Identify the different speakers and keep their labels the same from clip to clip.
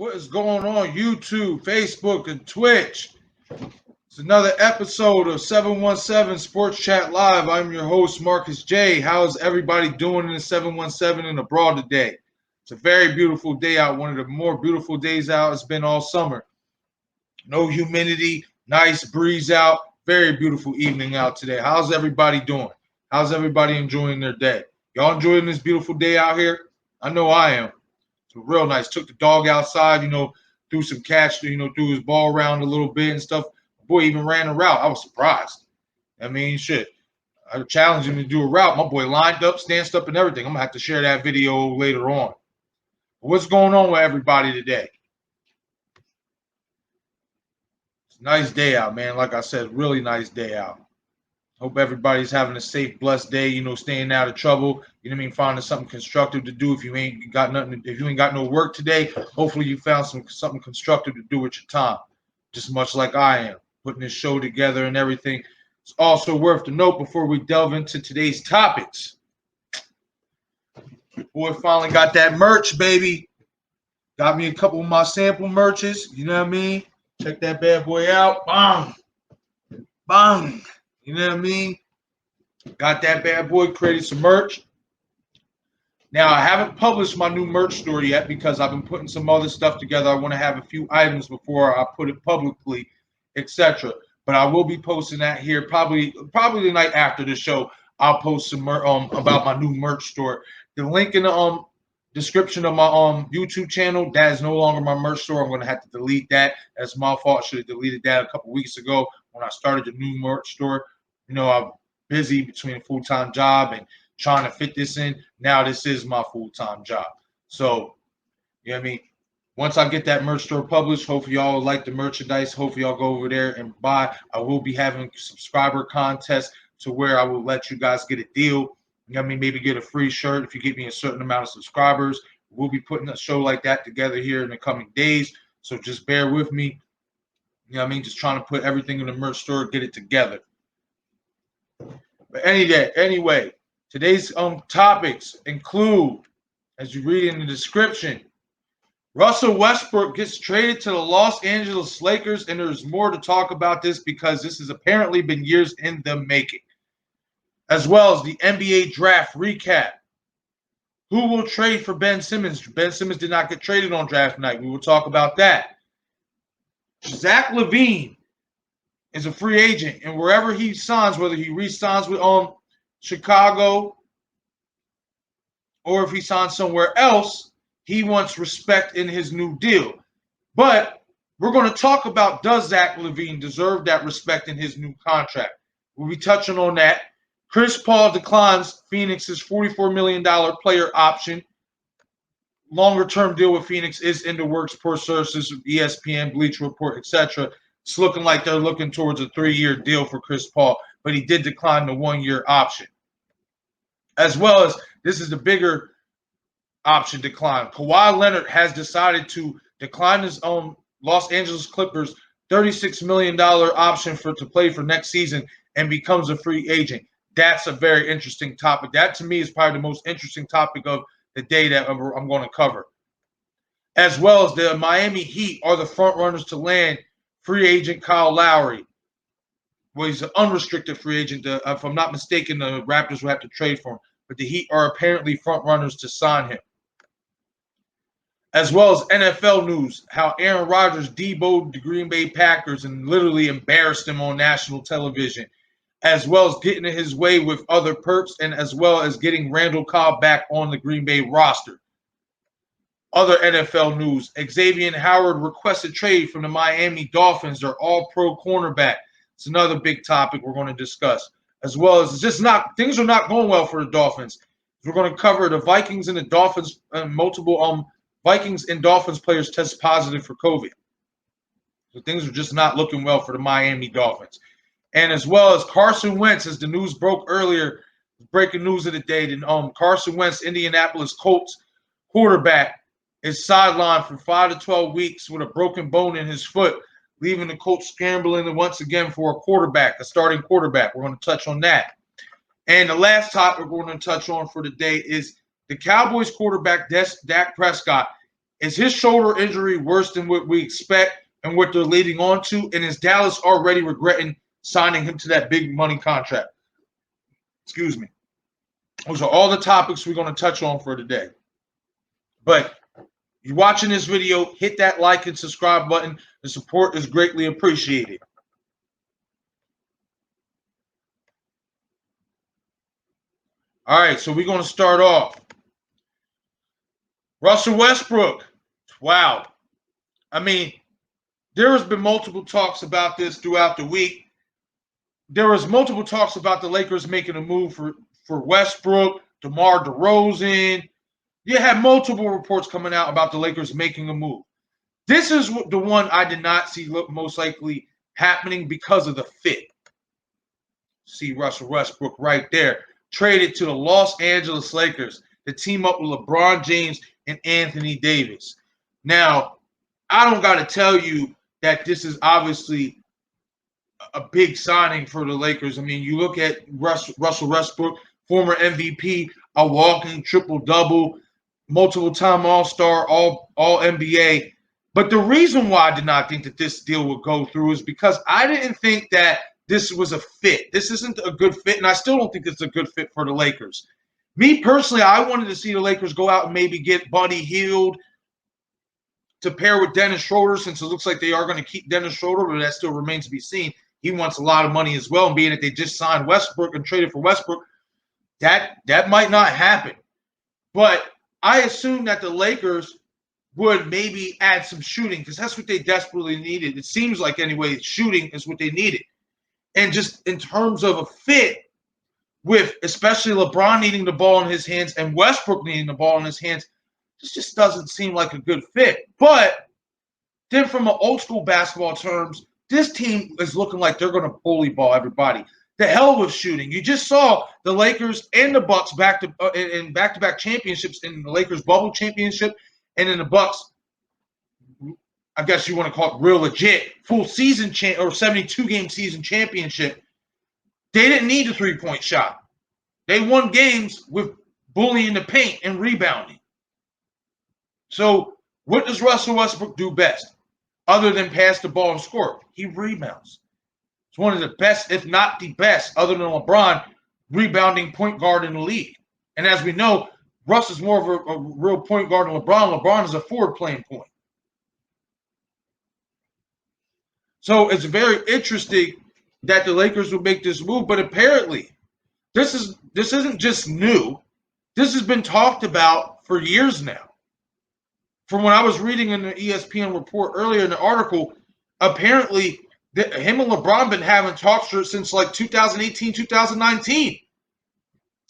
Speaker 1: What is going on YouTube, Facebook, and Twitch? It's another episode of 717 Sports Chat Live. I'm your host, Marcus J. How's everybody doing in the 717 and abroad today? It's a very beautiful day out, one of the more beautiful days out it's been all summer. No humidity, nice breeze out, very beautiful evening out today. How's everybody doing? How's everybody enjoying their day? Y'all enjoying this beautiful day out here? I know I am. So real nice. Took the dog outside, threw some catch, threw his ball around a little bit and stuff. Boy even ran a route. I was surprised. I mean, shit. I challenged him to do a route. My boy lined up, stanced up, and everything. I'm going to have to share that video later on. What's going on with everybody today? It's a nice day out, man. Like I said, really nice day out. Hope everybody's having a safe, blessed day, staying out of trouble. You know what I mean? Finding something constructive to do if you ain't got nothing, if you ain't got no work today. Hopefully you found something constructive to do with your time. Just much like I am, putting this show together and everything. It's also worth to note before we delve into today's topics. Boy finally got that merch, baby. Got me a couple of my sample merches. You know what I mean? Check that bad boy out. Bang. Bang. You know what I mean? Got that bad boy, created some merch. Now, I haven't published my new merch store yet because I've been putting some other stuff together. I want to have a few items before I put it publicly, etc. But I will be posting that here probably the night after the show. I'll post some about my new merch store. The link in the description of my YouTube channel, that is no longer my merch store. I'm going to have to delete that. That's my fault. I should have deleted that a couple weeks ago when I started the new merch store. I'm busy between a full-time job and trying to fit this in. Now this is my full-time job. So, you know what I mean? Once I get that merch store published, hopefully y'all will like the merchandise. Hopefully y'all go over there and buy. I will be having a subscriber contest to where I will let you guys get a deal. You know what I mean? Maybe get a free shirt if you give me a certain amount of subscribers. We'll be putting a show like that together here in the coming days. So just bear with me. You know what I mean? Just trying to put everything in the merch store, get it together. But anyway, today's topics include, as you read in the description, Russell Westbrook gets traded to the Los Angeles Lakers, and there's more to talk about this because this has apparently been years in the making. As well as the NBA draft recap. Who will trade for Ben Simmons? Ben Simmons did not get traded on draft night. We will talk about that. Zach LaVine is a free agent, and wherever he signs, whether he re-signs with Chicago or if he signs somewhere else, he wants respect in his new deal. But we're going to talk about, does Zach LaVine deserve that respect in his new contract? We'll be touching on that. Chris Paul declines Phoenix's $44 million player option. Longer-term deal with Phoenix is in the works per sources, ESPN, Bleacher Report, etc. It's looking like they're looking towards a 3-year deal for Chris Paul, but he did decline the 1-year option. As well as, this is the bigger option decline. Kawhi Leonard has decided to decline his Los Angeles Clippers $36 million option to play for next season and becomes a free agent. That's a very interesting topic. That, to me, is probably the most interesting topic of the day that I'm going to cover. As well as the Miami Heat are the front runners to land free agent Kyle Lowry. Well, he's an unrestricted free agent. If I'm not mistaken, the Raptors will have to trade for him. But the Heat are apparently front runners to sign him. As well as NFL news, how Aaron Rodgers deboed the Green Bay Packers and literally embarrassed them on national television. As well as getting in his way with other perks, and as well as getting Randall Cobb back on the Green Bay roster. Other NFL news, Xavier Howard requested trade from the Miami Dolphins, their all-pro cornerback. It's another big topic we're going to discuss. As well as things are not going well for the Dolphins. We're going to cover the Vikings and the Dolphins, multiple Vikings and Dolphins players test positive for COVID. So things are just not looking well for the Miami Dolphins. And as well as Carson Wentz, as the news broke earlier, breaking news of the day, Carson Wentz, Indianapolis Colts quarterback, is sidelined for 5 to 12 weeks with a broken bone in his foot, leaving the Colts scrambling once again for a starting quarterback. We're going to touch on that. And the last topic we're going to touch on for the day is the Cowboys quarterback, Dak Prescott, Is his shoulder injury worse than what we expect and what they're leading on to? And is Dallas already regretting signing him to that big money contract? Excuse me. Those are all the topics we're going to touch on for today. But you're watching this video, hit that like and subscribe button. The support is greatly appreciated. All right, so we're going to start off. Russell Westbrook. Wow. I mean, there has been multiple talks about this throughout the week. There was multiple talks about the Lakers making a move for Westbrook, DeMar DeRozan. You had multiple reports coming out about the Lakers making a move. This is the one I did not see most likely happening because of the fit. See Russell Westbrook right there. Traded to the Los Angeles Lakers to team up with LeBron James and Anthony Davis. Now, I don't got to tell you that this is obviously a big signing for the Lakers. I mean, you look at Russell Westbrook, former MVP, a walking triple-double, multiple-time All-Star, All-NBA. But the reason why I did not think that this deal would go through is because I didn't think that this was a fit. This isn't a good fit, and I still don't think it's a good fit for the Lakers. Me personally, I wanted to see the Lakers go out and maybe get Buddy Hield to pair with Dennis Schroeder, since it looks like they are going to keep Dennis Schroeder, but that still remains to be seen. He wants a lot of money as well, and being that they just signed Westbrook and traded for Westbrook, that might not happen. But I assume that the Lakers would maybe add some shooting because that's what they desperately needed. It seems like, anyway, shooting is what they needed. And just in terms of a fit with especially LeBron needing the ball in his hands and Westbrook needing the ball in his hands, this just doesn't seem like a good fit. But then from an old school basketball terms, this team is looking like they're going to bully ball everybody. The hell with shooting. You just saw the Lakers and the Bucks in back-to-back championships, in the Lakers bubble championship and in the Bucks, I guess you want to call it real legit, full season or 72-game season championship. They didn't need a three-point shot. They won games with bullying the paint and rebounding. So what does Russell Westbrook do best other than pass the ball and score? He rebounds. He's one of the best, if not the best, other than LeBron, rebounding point guard in the league. And as we know, Russ is more of a real point guard than LeBron. LeBron is a forward playing point. So it's very interesting that the Lakers would make this move, but apparently this isn't just new. This has been talked about for years now. From when I was reading in the ESPN report earlier in the article, apparently him and LeBron been having talks since like 2018, 2019.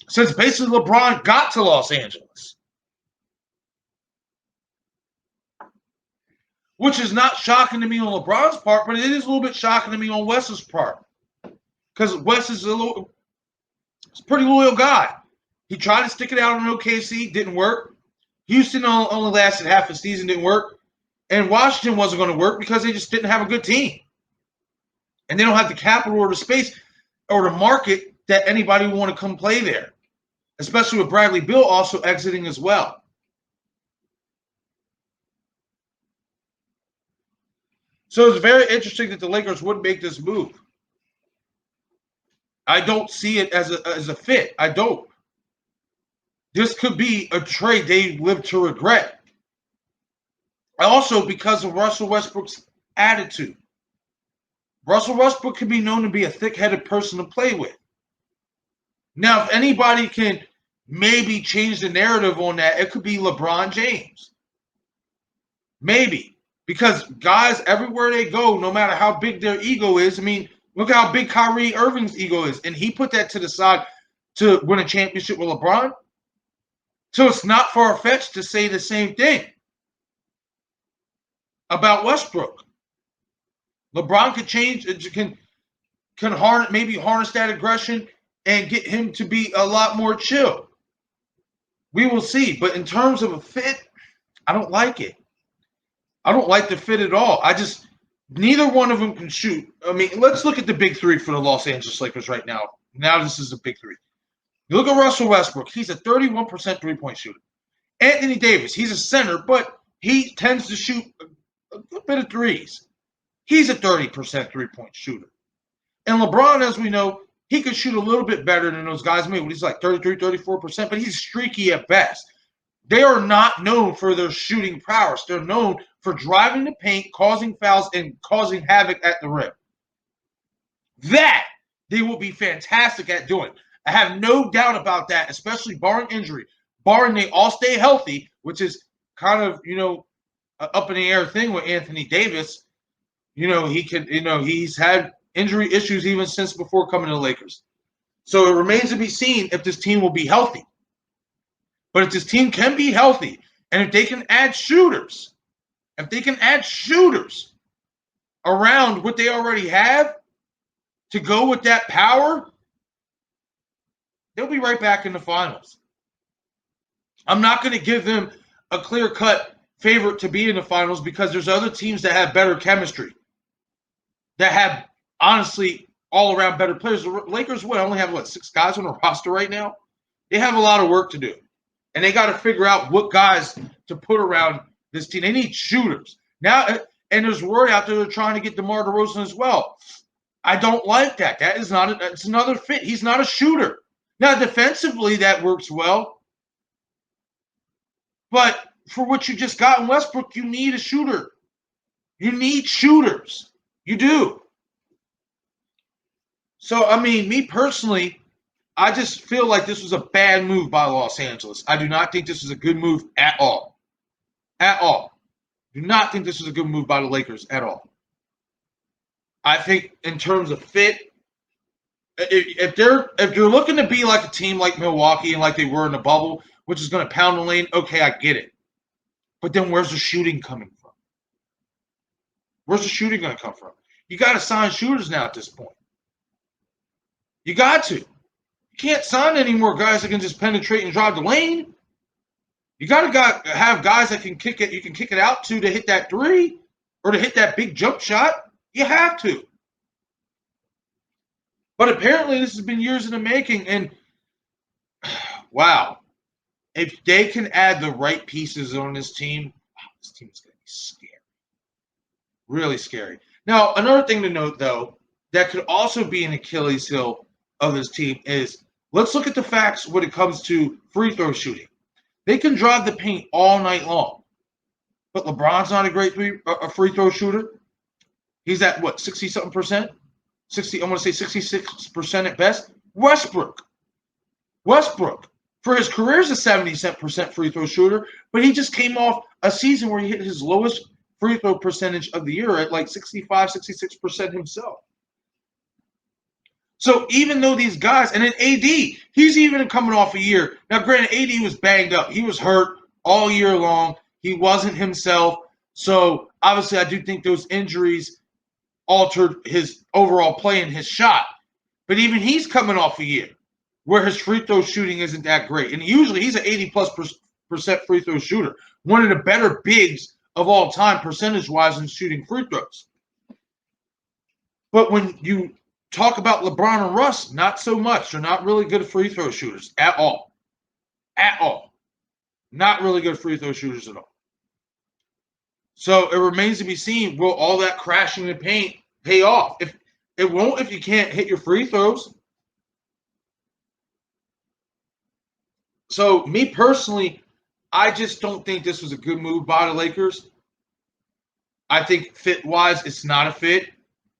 Speaker 1: Since basically LeBron got to Los Angeles. Which is not shocking to me on LeBron's part, but it is a little bit shocking to me on Wes's part. Because Wes is a pretty loyal guy. He tried to stick it out on OKC, didn't work. Houston only lasted half a season, didn't work. And Washington wasn't going to work because they just didn't have a good team. And they don't have the capital or the space or the market that anybody would want to come play there. Especially with Bradley Beal also exiting as well. So it's very interesting that the Lakers would make this move. I don't see it as a fit. I don't. This could be a trade they live to regret. Also, because of Russell Westbrook's attitude. Russell Westbrook can be known to be a thick-headed person to play with. Now, if anybody can maybe change the narrative on that, it could be LeBron James. Maybe. Because guys, everywhere they go, no matter how big their ego is, I mean, look how big Kyrie Irving's ego is. And he put that to the side to win a championship with LeBron. So it's not far-fetched to say the same thing about Westbrook. LeBron could change, can harness that aggression and get him to be a lot more chill. We will see. But in terms of a fit, I don't like it. I don't like the fit at all. Neither one of them can shoot. I mean, let's look at the big three for the Los Angeles Lakers right now. Now this is the big three. You look at Russell Westbrook. He's a 31% three-point shooter. Anthony Davis, he's a center, but he tends to shoot a good bit of threes. He's a 30% three-point shooter. And LeBron, as we know, he could shoot a little bit better than those guys. Maybe he's like 33, 34%, but he's streaky at best. They are not known for their shooting prowess. They're known for driving the paint, causing fouls, and causing havoc at the rim. That they will be fantastic at doing. I have no doubt about that, especially barring injury, barring they all stay healthy, which is kind of, up in the air thing with Anthony Davis. He's had injury issues even since before coming to the Lakers. So it remains to be seen if this team will be healthy. But if this team can be healthy, and if they can add shooters, around what they already have to go with that power, they'll be right back in the finals. I'm not going to give them a clear-cut favorite to be in the finals because there's other teams that have better chemistry, that have, honestly, all-around better players. The Lakers only have, 6 guys on the roster right now? They have a lot of work to do. And they got to figure out what guys to put around this team. They need shooters. Now, and there's word out there they're trying to get DeMar DeRozan as well. I don't like that. That's another fit. He's not a shooter. Now, defensively, that works well. But for what you just got in Westbrook, you need a shooter. You need shooters. You do. So, me personally, I just feel like this was a bad move by Los Angeles. I do not think this was a good move at all. At all. Do not think this was a good move by the Lakers at all. I think in terms of fit, if you're looking to be like a team like Milwaukee and like they were in the bubble, which is going to pound the lane, okay, I get it. But then where's the shooting coming from? Where's the shooting going to come from? You got to sign shooters now at this point. You got to. You can't sign any more guys that can just penetrate and drive the lane. You got to have guys that can kick it. You can kick it out to hit that three or to hit that big jump shot. You have to. But apparently this has been years in the making. And, wow, if they can add the right pieces on this team is going to be scary. Really scary. Now, another thing to note, though, that could also be an Achilles heel of this team is let's look at the facts when it comes to free throw shooting. They can drive the paint all night long. But LeBron's not a great free throw shooter. He's at, 60-something percent? I want to say 66% at best. Westbrook, for his career, is a 70% free throw shooter, but he just came off a season where he hit his lowest free throw percentage of the year at 65-66% himself. So even though these guys, and then AD, he's even coming off a year. Now, granted, AD was banged up. He was hurt all year long. He wasn't himself. So obviously I do think those injuries altered his overall play and his shot. But even he's coming off a year where his free throw shooting isn't that great. And usually he's an 80+% free throw shooter. One of the better bigs of all time percentage-wise in shooting free throws. But when you talk about LeBron and Russ, not so much. They're not really good free throw shooters at all. At all. Not really good free throw shooters at all. So it remains to be seen, will all that crashing the paint pay off? If it won't, if you can't hit your free throws. So me personally, I just don't think this was a good move by the Lakers. I think fit-wise, it's not a fit.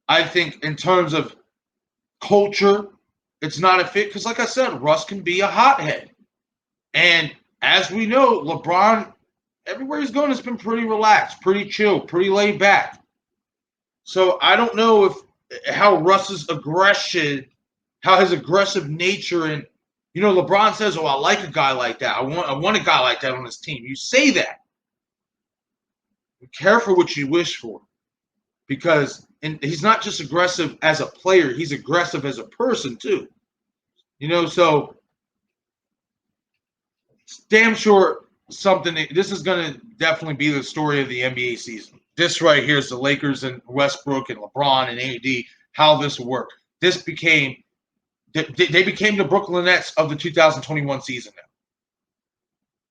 Speaker 1: I think in terms of culture, it's not a fit because, like I said, Russ can be a hothead. And as we know, LeBron, everywhere he's going, has been pretty relaxed, pretty chill, pretty laid back. So I don't know how Russ's aggression, how his aggressive nature, and LeBron says, "Oh, I like a guy like that. I want a guy like that on this team." You say that. Be careful what you wish for, because he's not just aggressive as a player; he's aggressive as a person too. So it's damn sure this is going to definitely be the story of the NBA season. This right here is the Lakers and Westbrook and LeBron and AD, how this worked. They became the Brooklyn Nets of the 2021 season now.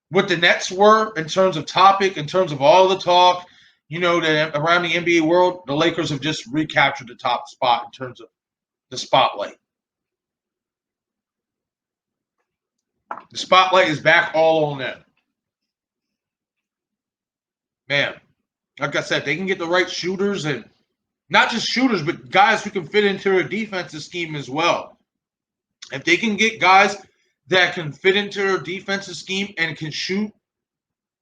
Speaker 1: what the Nets were in terms of topic, in terms of all the talk, that around the NBA world, the Lakers have just recaptured the top spot in terms of the spotlight. The spotlight is back all on them. Man, like I said, they can get the right shooters, and not just shooters, but guys who can fit into their defensive scheme as well. If they can get guys that can fit into their defensive scheme and can shoot,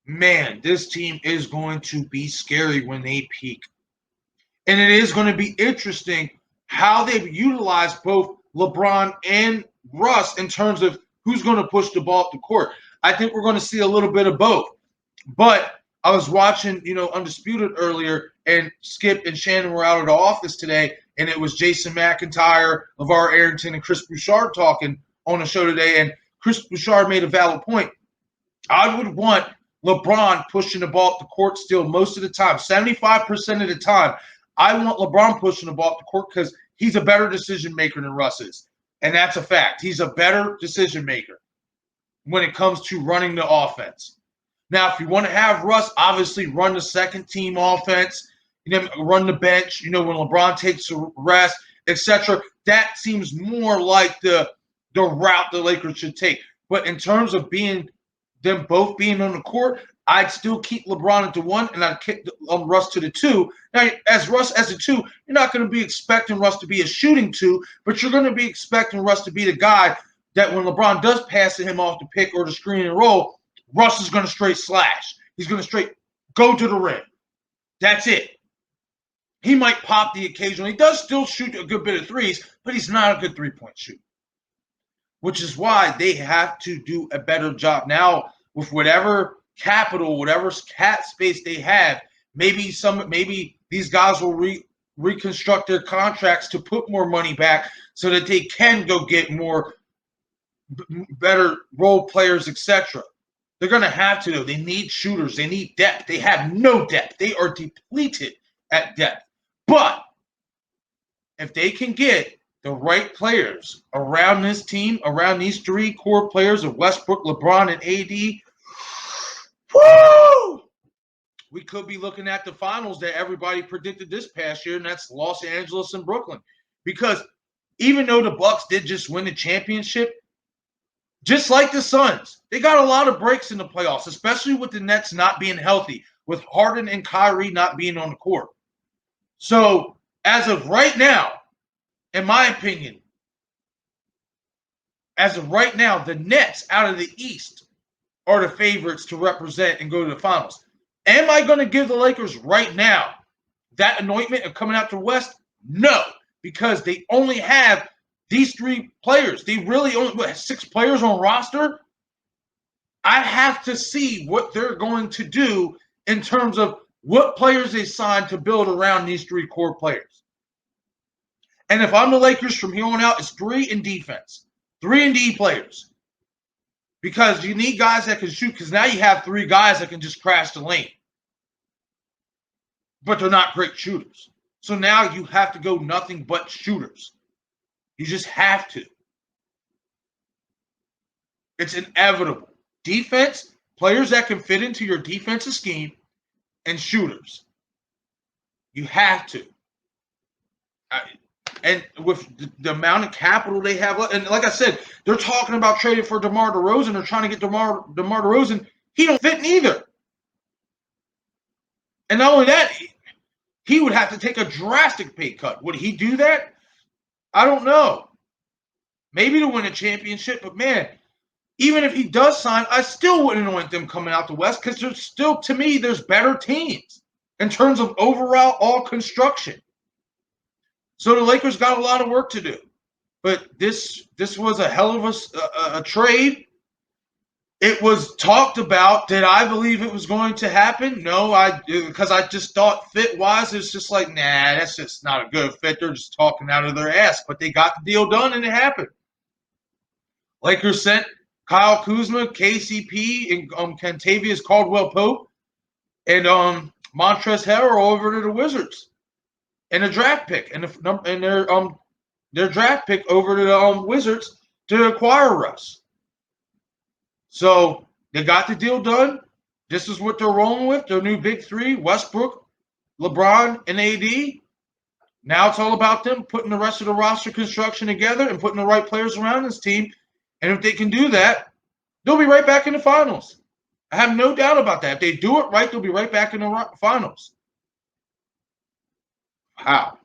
Speaker 1: man, this team is going to be scary when they peak. And it is going to be interesting how they utilize both LeBron and Russ in terms of who's going to push the ball up the court. I think we're going to see a little bit of both. But I was watching, Undisputed earlier, and Skip and Shannon were out of the office today, and it was Jason McIntyre, LeVar Arrington, and Chris Bouchard talking on the show today. And Chris Bouchard made a valid point. I would want LeBron pushing the ball up the court still most of the time, 75% of the time. I want LeBron pushing the ball up the court because he's a better decision maker than Russ is. And that's a fact. He's a better decision maker when it comes to running the offense. Now, if you want to have Russ, obviously run the second team offense, run the bench, when LeBron takes a rest, etc. That seems more like the route the Lakers should take. But in terms of them both being on the court, I'd still keep LeBron at the 1, and I'd kick Russ to the 2. Now, as Russ as a 2, you're not going to be expecting Russ to be a shooting 2, but you're going to be expecting Russ to be the guy that when LeBron does pass to him off the pick or the screen and roll, Russ is going to straight slash. He's going to straight go to the rim. That's it. He might pop the occasional. He does still shoot a good bit of threes, but he's not a good three-point shooter, which is why they have to do a better job now with whatever capital, whatever cap space they have. Maybe these guys will reconstruct their contracts to put more money back so that they can go get more better role players, etc. They're going to have to, though. They need shooters. They need depth. They have no depth. They are depleted at depth. But if they can get the right players around this team, around these 3 core players of Westbrook, LeBron, and AD, woo! We could be looking at the finals that everybody predicted this past year, and that's Los Angeles and Brooklyn. Because even though the Bucks did just win the championship, just like the Suns, they got a lot of breaks in the playoffs, especially with the Nets not being healthy, with Harden and Kyrie not being on the court. So, as of right now, in my opinion, as of right now, the Nets out of the East are the favorites to represent and go to the finals. Am I going to give the Lakers right now that anointment of coming out to the West? No, because they only have these 3 players. They really only have 6 players on roster. I have to see what they're going to do in terms of what players they sign to build around these 3 core players. And if I'm the Lakers from here on out, it's 3 in defense, 3 and D players. Because you need guys that can shoot, because now you have 3 guys that can just crash the lane. But they're not great shooters. So now you have to go nothing but shooters. You just have to. It's inevitable. Defense, players that can fit into your defensive scheme, and shooters. You have to. And with the amount of capital they have, and like I said, they're talking about trading for DeMar DeRozan. They're trying to get DeMar DeRozan. He don't fit neither. And not only that, he would have to take a drastic pay cut. Would he do that? I don't know. Maybe to win a championship, but man, even if he does sign, I still wouldn't want them coming out the West because there's still, to me, there's better teams in terms of overall all construction. So the Lakers got a lot of work to do. But this was a hell of a trade. It was talked about. Did I believe it was going to happen? No, because I just thought fit-wise, it's just like, nah, that's just not a good fit. They're just talking out of their ass. But they got the deal done, and it happened. Lakers sent Kyle Kuzma, KCP, and Kentavious Caldwell-Pope, and Montrezl Harrell over to the Wizards, and a draft pick, and their draft pick over to the Wizards to acquire Russ. So They got the deal done. This is what they're rolling with. Their new big three, Westbrook, LeBron, and AD. Now it's all about them putting the rest of the roster construction together and putting the right players around this team. And if they can do that, they'll be right back in the finals. I have no doubt about that. If they do it right, they'll be right back in the finals. Wow.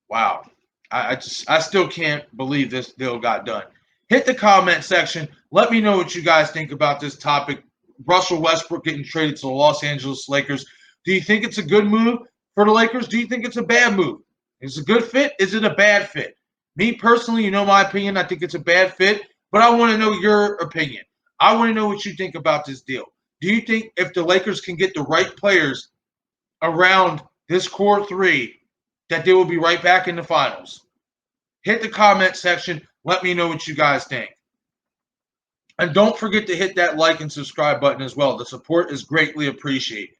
Speaker 1: Wow. I still can't believe this deal got done. Hit the comment section. Let me know what you guys think about this topic. Russell Westbrook getting traded to the Los Angeles Lakers. Do you think it's a good move for the Lakers? Do you think it's a bad move? Is it a good fit? Is it a bad fit? Me personally, you know my opinion. I think it's a bad fit, but I want to know your opinion. I want to know what you think about this deal. Do you think if the Lakers can get the right players around this core three, that they will be right back in the finals? Hit the comment section. Let me know what you guys think. And don't forget to hit that like and subscribe button as well. The support is greatly appreciated.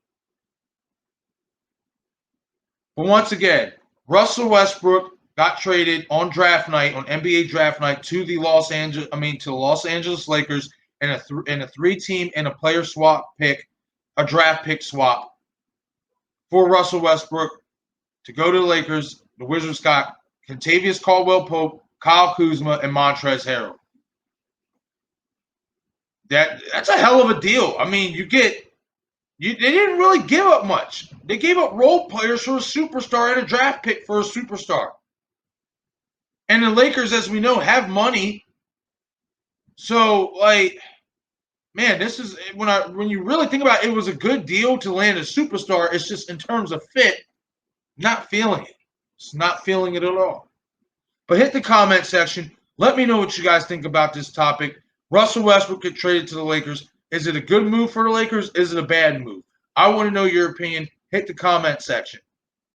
Speaker 1: But once again, Russell Westbrook got traded on draft night, on NBA draft night, to the Los Angeles Lakers in a 3-team and a player swap pick, a draft pick swap for Russell Westbrook to go to the Lakers. The Wizards got Kentavious Caldwell-Pope, Kyle Kuzma, and Montrezl Harrell. That's a hell of a deal. I mean, they didn't really give up much. They gave up role players for a superstar and a draft pick for a superstar. And the Lakers, as we know, have money. So, man, this is when you really think about it, it was a good deal to land a superstar. It's just in terms of fit, not feeling it. It's not feeling it at all. But hit the comment section. Let me know what you guys think about this topic. Russell Westbrook get traded to the Lakers. Is it a good move for the Lakers? Is it a bad move? I want to know your opinion. Hit the comment section.